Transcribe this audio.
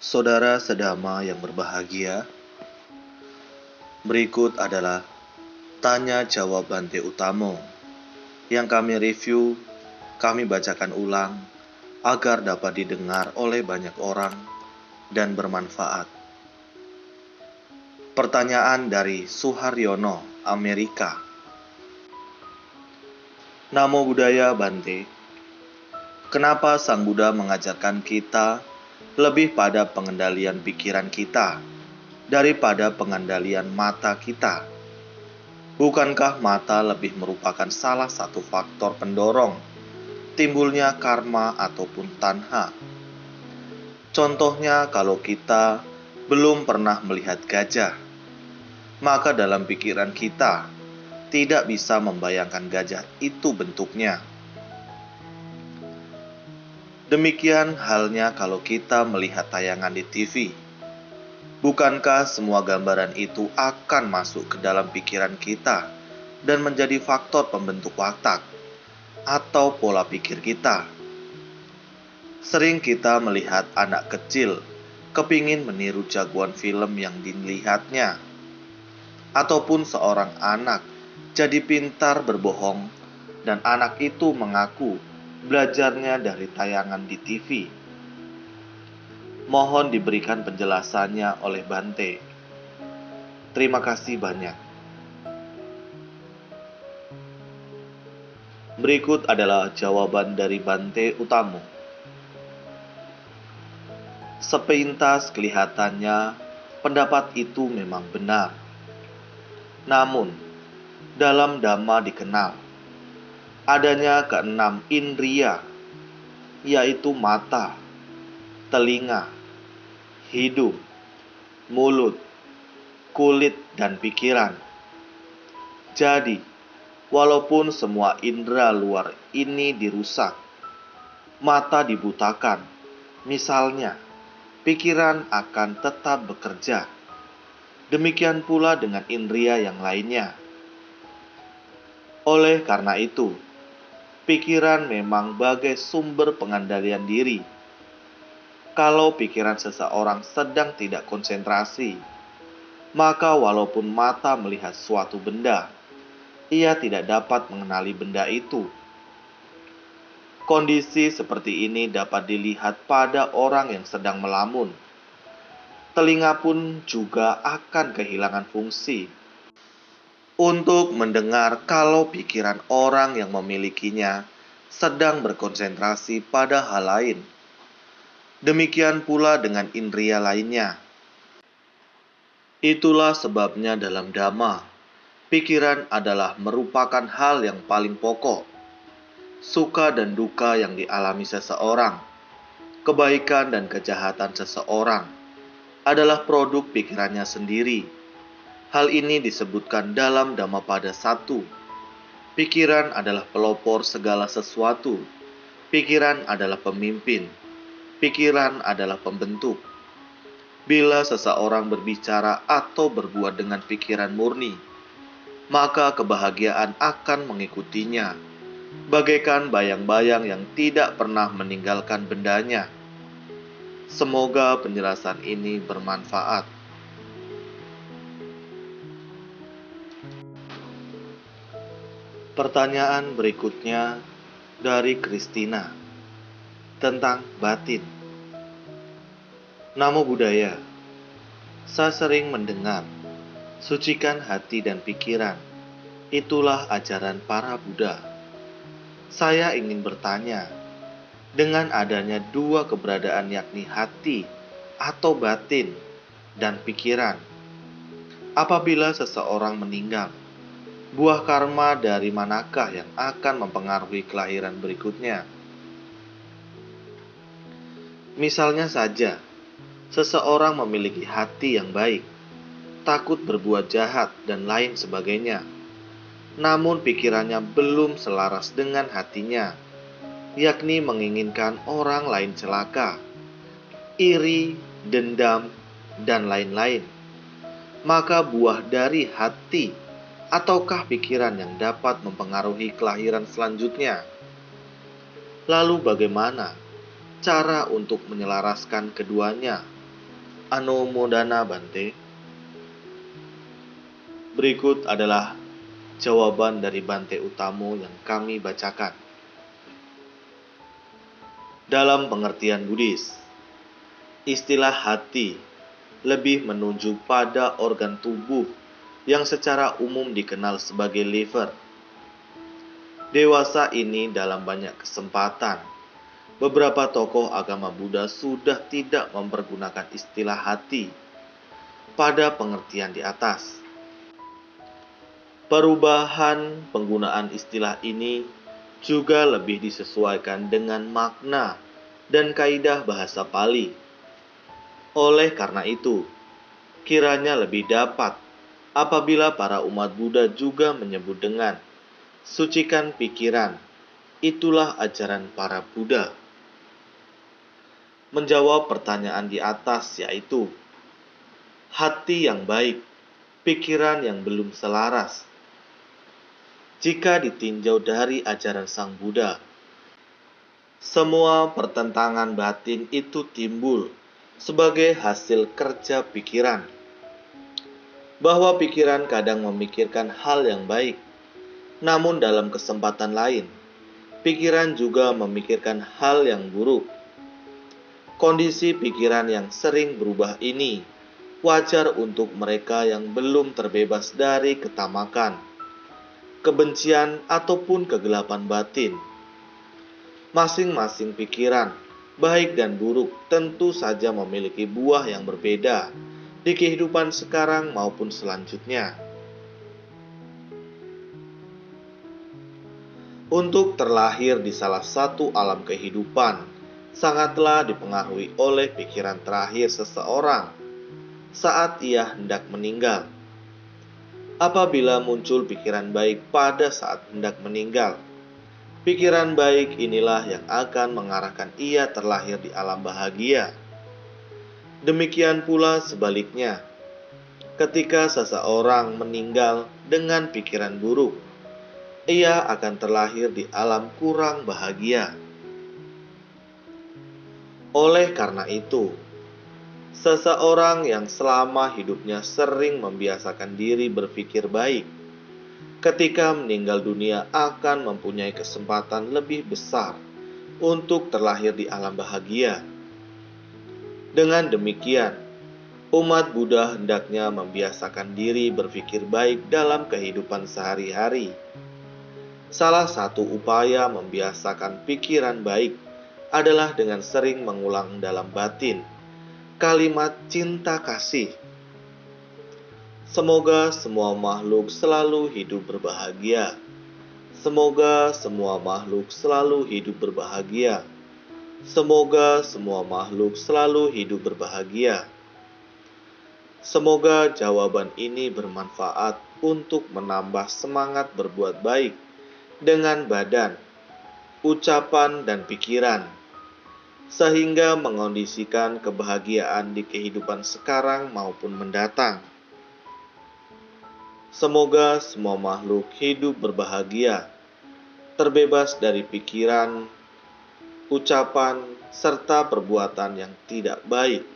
Saudara sedama yang berbahagia, berikut adalah tanya jawab Bante Utamo yang kami review, kami bacakan ulang agar dapat didengar oleh banyak orang dan bermanfaat. Pertanyaan dari Suharyono, Amerika. Namo Buddhaya Bante. Kenapa Sang Buddha mengajarkan kita lebih pada pengendalian pikiran kita daripada pengendalian mata kita? Bukankah mata lebih merupakan salah satu faktor pendorong timbulnya karma ataupun tanha? Contohnya, kalau kita belum pernah melihat gajah, maka dalam pikiran kita tidak bisa membayangkan gajah itu bentuknya. Demikian halnya kalau kita melihat tayangan di TV. Bukankah semua gambaran itu akan masuk ke dalam pikiran kita dan menjadi faktor pembentuk watak atau pola pikir kita? Sering kita melihat anak kecil kepingin meniru jagoan film yang dilihatnya, ataupun seorang anak jadi pintar berbohong dan anak itu mengaku belajarnya dari tayangan di TV. Mohon diberikan penjelasannya oleh Bante. Terima kasih banyak. Berikut adalah jawaban dari Bante Utamo. Sepintas kelihatannya pendapat itu memang benar. Namun, dalam Dhamma dikenal adanya keenam indria, yaitu mata, telinga, hidung, mulut, kulit, dan pikiran. Jadi, walaupun semua indera luar ini dirusak, mata dibutakan, misalnya, pikiran akan tetap bekerja. Demikian pula dengan indria yang lainnya. Oleh karena itu, pikiran memang bagai sumber pengendalian diri. Kalau pikiran seseorang sedang tidak konsentrasi, maka walaupun mata melihat suatu benda, ia tidak dapat mengenali benda itu. Kondisi seperti ini dapat dilihat pada orang yang sedang melamun. Telinga pun juga akan kehilangan fungsi untuk mendengar kalau pikiran orang yang memilikinya sedang berkonsentrasi pada hal lain. Demikian pula dengan indria lainnya. Itulah sebabnya dalam Dhamma, pikiran adalah merupakan hal yang paling pokok. Suka dan duka yang dialami seseorang, kebaikan dan kejahatan seseorang adalah produk pikirannya sendiri. Hal ini disebutkan dalam Dhammapada 1. Pikiran adalah pelopor segala sesuatu. Pikiran adalah pemimpin. Pikiran adalah pembentuk. Bila seseorang berbicara atau berbuat dengan pikiran murni, maka kebahagiaan akan mengikutinya, bagaikan bayang-bayang yang tidak pernah meninggalkan bendanya. Semoga penjelasan ini bermanfaat. Pertanyaan berikutnya dari Kristina tentang batin. Namo Buddhaya. Saya sering mendengar, sucikan hati dan pikiran. Itulah ajaran para Buddha. Saya ingin bertanya, dengan adanya dua keberadaan yakni hati atau batin dan pikiran, apabila seseorang meninggal, buah karma dari manakah yang akan mempengaruhi kelahiran berikutnya? Misalnya saja, seseorang memiliki hati yang baik, takut berbuat jahat dan lain sebagainya, namun pikirannya belum selaras dengan hatinya, yakni menginginkan orang lain celaka, iri, dendam, dan lain-lain. Maka buah dari hati ataukah pikiran yang dapat mempengaruhi kelahiran selanjutnya? Lalu bagaimana cara untuk menyelaraskan keduanya Anumodana Bante. Berikut adalah jawaban dari Bante Utamo yang kami bacakan. Dalam pengertian Buddhis, istilah hati lebih menunjuk pada organ tubuh yang secara umum dikenal sebagai liver. Dewasa ini dalam banyak kesempatan, beberapa tokoh agama Buddha sudah tidak mempergunakan istilah hati pada pengertian di atas. Perubahan penggunaan istilah ini juga lebih disesuaikan dengan makna dan kaidah bahasa Pali. Oleh karena itu, kiranya lebih dapat apabila para umat Buddha juga menyebut dengan sucikan pikiran. Itulah ajaran para Buddha. Menjawab pertanyaan di atas yaitu hati yang baik, pikiran yang belum selaras. Jika ditinjau dari ajaran Sang Buddha, semua pertentangan batin itu timbul sebagai hasil kerja pikiran. Bahwa pikiran kadang memikirkan hal yang baik, namun dalam kesempatan lain, pikiran juga memikirkan hal yang buruk. Kondisi pikiran yang sering berubah ini wajar untuk mereka yang belum terbebas dari ketamakan, kebencian, ataupun kegelapan batin. Masing-masing pikiran, baik dan buruk, tentu saja memiliki buah yang berbeda di kehidupan sekarang maupun selanjutnya. Untuk terlahir di salah satu alam kehidupan, sangatlah dipengaruhi oleh pikiran terakhir seseorang saat ia hendak meninggal. Apabila muncul pikiran baik pada saat hendak meninggal, pikiran baik inilah yang akan mengarahkan ia terlahir di alam bahagia. Demikian pula sebaliknya, ketika seseorang meninggal dengan pikiran buruk, ia akan terlahir di alam kurang bahagia. Oleh karena itu, seseorang yang selama hidupnya sering membiasakan diri berpikir baik, ketika meninggal dunia akan mempunyai kesempatan lebih besar untuk terlahir di alam bahagia. Dengan demikian, umat Buddha hendaknya membiasakan diri berpikir baik dalam kehidupan sehari-hari. Salah satu upaya membiasakan pikiran baik adalah dengan sering mengulang dalam batin kalimat cinta kasih. Semoga semua makhluk selalu hidup berbahagia. Semoga semua makhluk selalu hidup berbahagia. Semoga semua makhluk selalu hidup berbahagia. Semoga jawaban ini bermanfaat untuk menambah semangat berbuat baik dengan badan, ucapan, dan pikiran, sehingga mengondisikan kebahagiaan di kehidupan sekarang maupun mendatang. Semoga semua makhluk hidup berbahagia, terbebas dari pikiran, ucapan, serta perbuatan yang tidak baik.